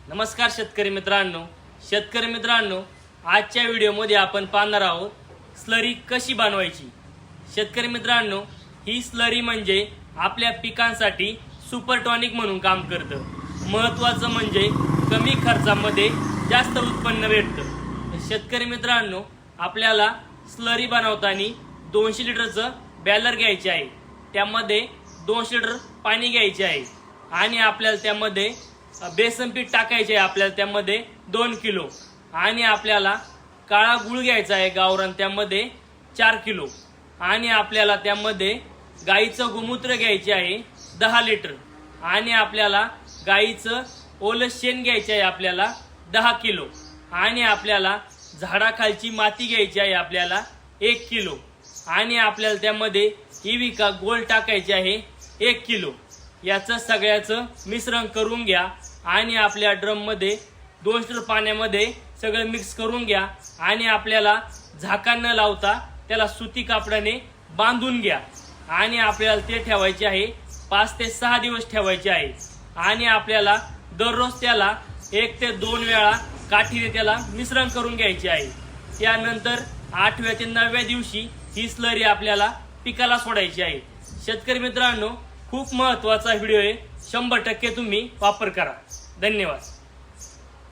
नमस्कार शेतकरी मित्रांनो, आजच्या व्हिडिओमध्ये आपण पाहणार आहोत स्लरी कशी बनवायची। शेतकरी मित्रांनो, ही स्लरी म्हणजे आपल्या पिकांसाठी सुपर टॉनिक म्हणून काम करतं। महत्त्वाचं म्हणजे कमी खर्चामध्ये जास्त उत्पन्न भेटतं। शेतकरी मित्रांनो, आपल्याला स्लरी बनवताना 200 लिटरचं बॅलर घ्यायचे आहे, त्यामध्ये 200 लिटर पाणी घ्यायचे आहे आणि आपल्याला त्यामध्ये बेसन पीठ टाकायचे आहे, आपल्याला त्यामध्ये 2 किलो आणि आपल्याला काळा गुळ घ्यायचा आहे गावरान, त्यामध्ये 4 किलो आणि आपल्याला त्यामध्ये गाईचं गोमूत्र घ्यायचे आहे 10 लिटर आणि आपल्याला गाईचं ओलं शेण घ्यायचे आहे आपल्याला 10 किलो आणि आपल्याला झाडाखालची माती घ्यायची आहे आपल्याला 1 किलो आणि आपल्याला त्यामध्ये इविका गोल्ड टाकायचे आहे 1 किलो। याचं सगळ्याचं मिश्रण करून घ्या आणि आपल्या ड्रम मध्ये 2 लिटर पाण्यामध्ये सगळं मिक्स करून घ्या आणि आपल्याला झाकण न लावता त्याला सुती कापडाने बांधून घ्या आणि आपल्याला ते ठेवायचे आहे 5 ते 6 दिवस ठेवायचे आहे आणि आपल्याला दररोज त्याला 1 ते 2 वेळा काठीने त्याला मिश्रण करून घ्यायचे आहे। त्यानंतर 8व्या ते 9व्या दिवशी ही स्लरी आपल्याला पिकाला सोडायची आहे। शेतकरी मित्रांनो, खूप महत्त्वाचा व्हिडिओ आहे, 100% तुम्ही वापर करा। धन्यवाद।